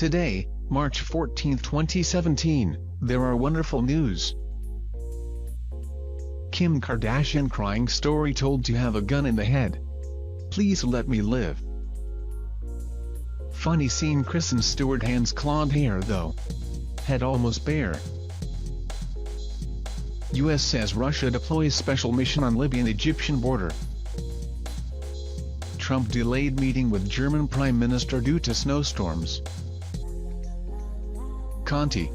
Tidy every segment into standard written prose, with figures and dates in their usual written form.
Today, March 14, 2017, there are wonderful news. Kim Kardashian crying story told to have a gun in the head. Please let me live. Funny scene. Kristen Stewart hands clawed hair though. Head almost bare. US says Russia deploys special mission on Libyan-Egyptian border. Trump delayed meeting with German Prime Minister due to snowstorms. Conte.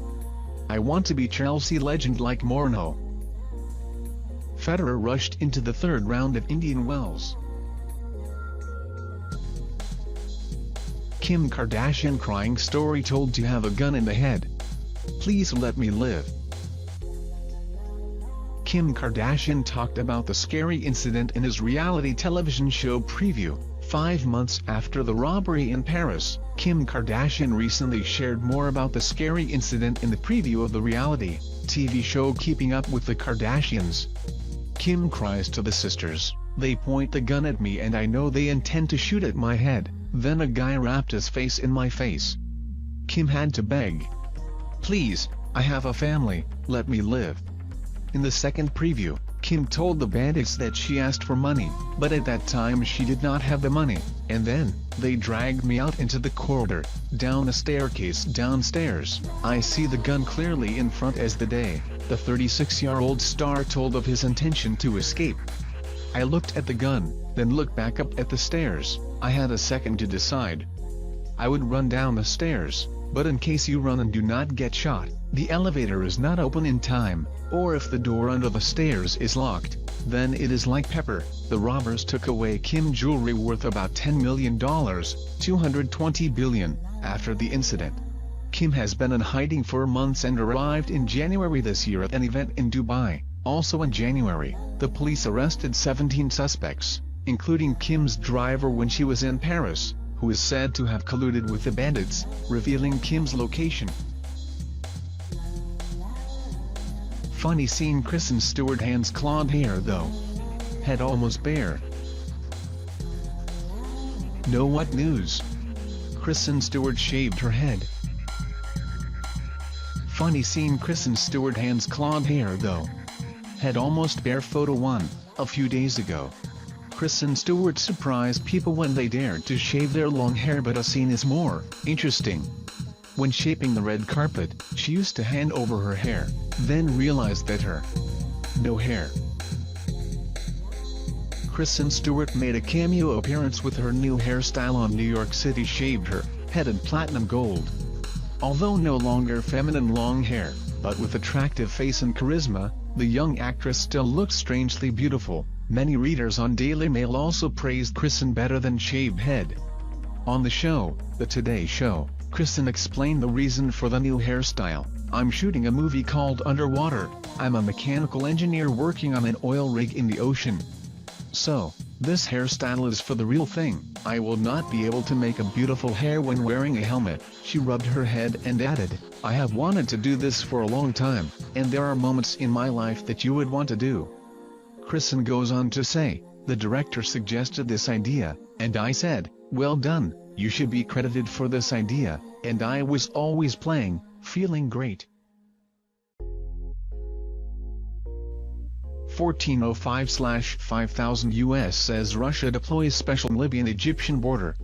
I want to be Chelsea legend like Mourinho. Federer rushed into the third round at Indian Wells. Kim Kardashian crying story told to have a gun in the head. Please let me live. Kim Kardashian talked about the scary incident in his reality television show Preview. 5 months after the robbery in Paris, Kim Kardashian recently shared more about the scary incident in the preview of the reality TV show Keeping Up with the Kardashians. Kim cries to the sisters, "They point the gun at me and I know they intend to shoot at my head. Then a guy wrapped his face in my face." Kim had to beg, "Please, I have a family, let me live." In the second preview, Kim told the bandits that she asked for money, but at that time she did not have the money, and then, "They dragged me out into the corridor, down a staircase downstairs. I see the gun clearly in front as the day," the 36-year-old star told of his intention to escape. "I looked at the gun, then looked back up at the stairs. I had a second to decide. I would run down the stairs, but in case you run and do not get shot, the elevator is not open in time, or if the door under the stairs is locked, then it is like pepper." The robbers took away Kim jewelry worth about $10 million, $220 billion, after the incident. Kim has been in hiding for months and arrived in January this year at an event in Dubai. Also in January, the police arrested 17 suspects, including Kim's driver when she was in Paris, who is said to have colluded with the bandits, revealing Kim's location. Funny scene. Kristen Stewart hands clawed hair though. Head almost bare. Know what news? Kristen Stewart shaved her head. Funny scene. Kristen Stewart hands clawed hair though. Head almost bare. Photo 1, a few days ago. Kristen Stewart surprised people when they dared to shave their long hair, but a scene is more interesting. When shaping the red carpet, she used to hand over her hair, then realized that her no hair. Kristen Stewart made a cameo appearance with her new hairstyle on New York City. Shaved her head in platinum gold. Although no longer feminine long hair, but with attractive face and charisma, the young actress still looks strangely beautiful. Many readers on Daily Mail also praised Kristen better than shaved head. On the show, The Today Show, Kristen explained the reason for the new hairstyle. "I'm shooting a movie called Underwater. I'm a mechanical engineer working on an oil rig in the ocean. So, this hairstyle is for the real thing. I will not be able to make a beautiful hair when wearing a helmet." She rubbed her head and added, "I have wanted to do this for a long time, and there are moments in my life that you would want to do." Kristen goes on to say, "The director suggested this idea, and I said, 'Well done, you should be credited for this idea,' and I was always playing, feeling great." 1405/5000 US says Russia deploys special Libyan-Egyptian border.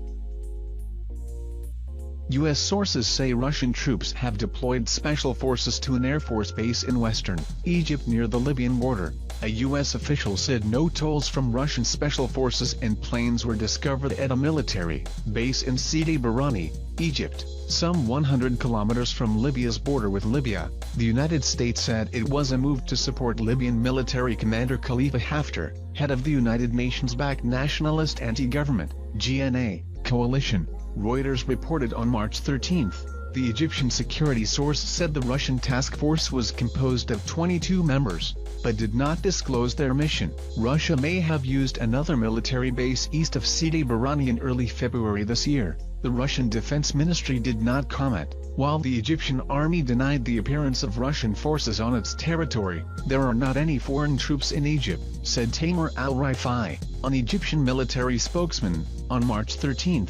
U.S. sources say Russian troops have deployed special forces to an Air Force base in western Egypt near the Libyan border. A U.S. official said no tolls from Russian special forces and planes were discovered at a military base in Sidi Barrani, Egypt, some 100 kilometers from Libya's border with Libya. The United States said it was a move to support Libyan military commander Khalifa Haftar, head of the United Nations-backed Nationalist Anti-Government (GNA) coalition. Reuters reported on March 13. The Egyptian security source said the Russian task force was composed of 22 members, but did not disclose their mission. Russia may have used another military base east of Sidi Barrani in early February this year. The Russian Defense Ministry did not comment, while the Egyptian army denied the appearance of Russian forces on its territory. "There are not any foreign troops in Egypt," said Tamer al-Rifai, an Egyptian military spokesman, on March 13.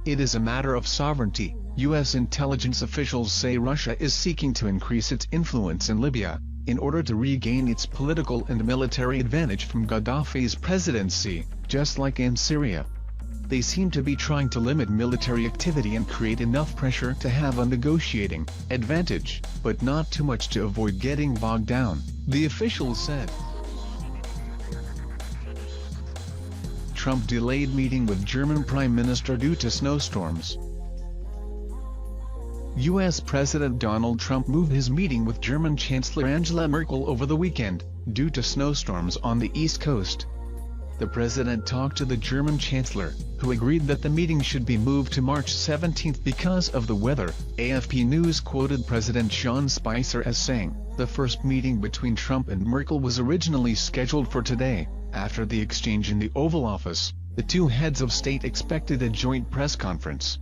It is a matter of sovereignty. U.S. intelligence officials say Russia is seeking to increase its influence in Libya, in order to regain its political and military advantage from Gaddafi's presidency, just like in Syria. They seem to be trying to limit military activity and create enough pressure to have a negotiating advantage, but not too much to avoid getting bogged down, the officials said. Trump delayed meeting with German Prime Minister due to snowstorms. U.S. President Donald Trump moved his meeting with German Chancellor Angela Merkel over the weekend, due to snowstorms on the East Coast. The president talked to the German Chancellor, who agreed that the meeting should be moved to March 17 because of the weather. AFP News quoted President Sean Spicer as saying, "The first meeting between Trump and Merkel was originally scheduled for today." After the exchange in the Oval Office, the two heads of state expected a joint press conference.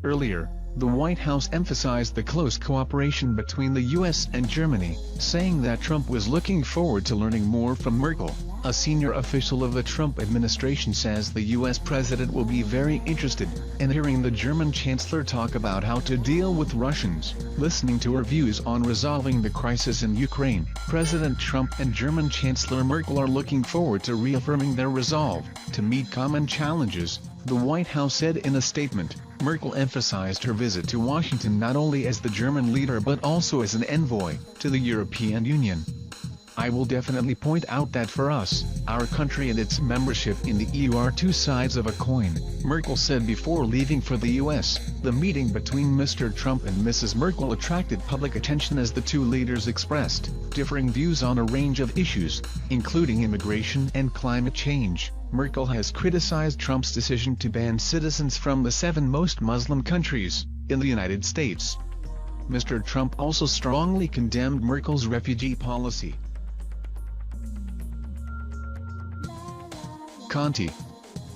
Earlier, the White House emphasized the close cooperation between the U.S. and Germany, saying that Trump was looking forward to learning more from Merkel. A senior official of the Trump administration says the U.S. president will be very interested in hearing the German chancellor talk about how to deal with Russians, listening to her views on resolving the crisis in Ukraine. President Trump and German Chancellor Merkel are looking forward to reaffirming their resolve to meet common challenges, the White House said in a statement. Merkel emphasized her visit to Washington not only as the German leader but also as an envoy to the European Union. "I will definitely point out that for us, our country and its membership in the EU are two sides of a coin," Merkel said before leaving for the U.S. The meeting between Mr. Trump and Mrs. Merkel attracted public attention as the two leaders expressed differing views on a range of issues, including immigration and climate change. Merkel has criticized Trump's decision to ban citizens from the 7 most Muslim countries in the United States. Mr. Trump also strongly condemned Merkel's refugee policy. Conte: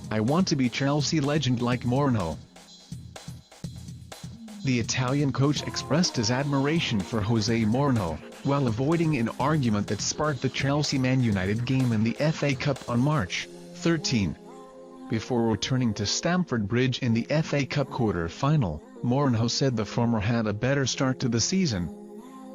"I want to be Chelsea legend like Mourinho." The Italian coach expressed his admiration for Jose Mourinho, while avoiding an argument that sparked the Chelsea-Man United game in the FA Cup on March 13. Before returning to Stamford Bridge in the FA Cup quarter-final, Mourinho said the former had a better start to the season.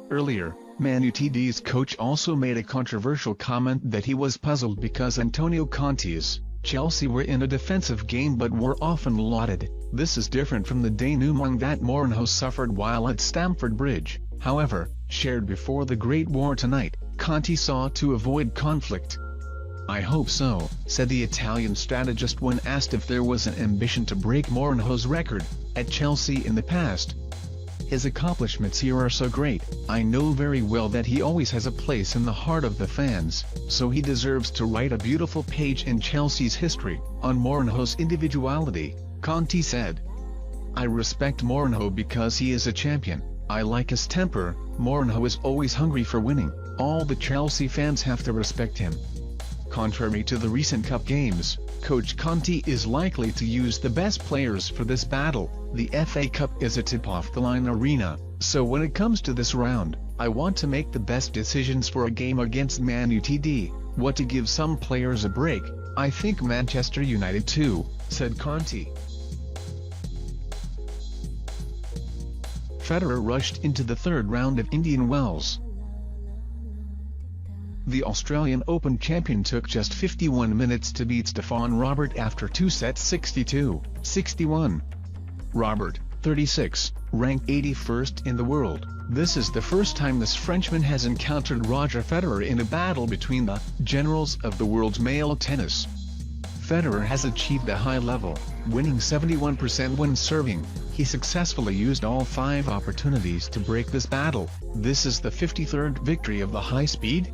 Earlier, Man Utd's coach also made a controversial comment that he was puzzled because Antonio Conte's Chelsea were in a defensive game but were often lauded. This is different from the denouement that Mourinho suffered while at Stamford Bridge, however, shared before the Great War tonight. Conte sought to avoid conflict. "I hope so," said the Italian strategist when asked if there was an ambition to break Mourinho's record at Chelsea in the past. "His accomplishments here are so great. I know very well that he always has a place in the heart of the fans, so he deserves to write a beautiful page in Chelsea's history." On Mourinho's individuality, Conte said, "I respect Mourinho because he is a champion. I like his temper. Mourinho is always hungry for winning. All the Chelsea fans have to respect him." Contrary to the recent cup games, Coach Conte is likely to use the best players for this battle. The FA Cup is a tip-off-the-line arena, so when it comes to this round, I want to make the best decisions for a game against Man Utd. What to give some players a break, I think Manchester United too, said Conte. Federer rushed into the third round of Indian Wells. The Australian Open champion took just 51 minutes to beat Stefan Robert after 2 sets 62-61. Robert, 36, ranked 81st in the world. This is the first time this Frenchman has encountered Roger Federer in a battle between the generals of the world's male tennis. Federer has achieved a high level, winning 71% when serving. He successfully used all 5 opportunities to break this battle. This is the 53rd victory of the high-speed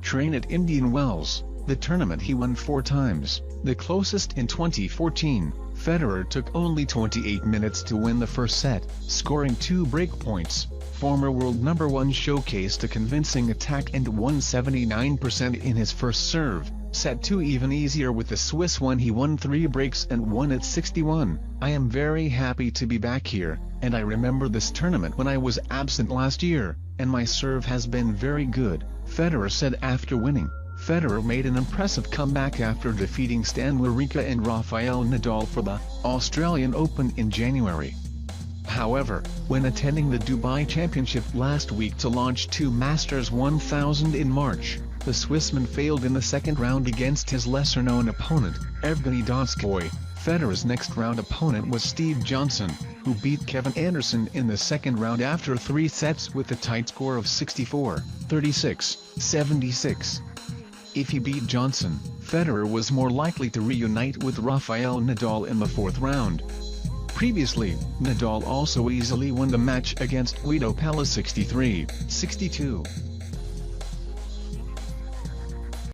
train at Indian Wells, the tournament he won 4 times, the closest in 2014. Federer took only 28 minutes to win the first set, scoring 2 break points. Former world number 1 showcased a convincing attack and won 79% in his first serve. Set 2 even easier with the Swiss when he won 3 breaks and won at 61. "I am very happy to be back here, and I remember this tournament when I was absent last year, and my serve has been very good," Federer said after winning. Federer made an impressive comeback after defeating Stan Wawrinka and Rafael Nadal for the Australian Open in January. However, when attending the Dubai Championship last week to launch two Masters 1000 in March, the Swissman failed in the second round against his lesser-known opponent, Evgeny Donskoy. Federer's next-round opponent was Steve Johnson, who beat Kevin Anderson in the second round after 3 sets with a tight score of 64, 36, 76. If he beat Johnson, Federer was more likely to reunite with Rafael Nadal in the fourth round. Previously, Nadal also easily won the match against Guido Pella 63, 62.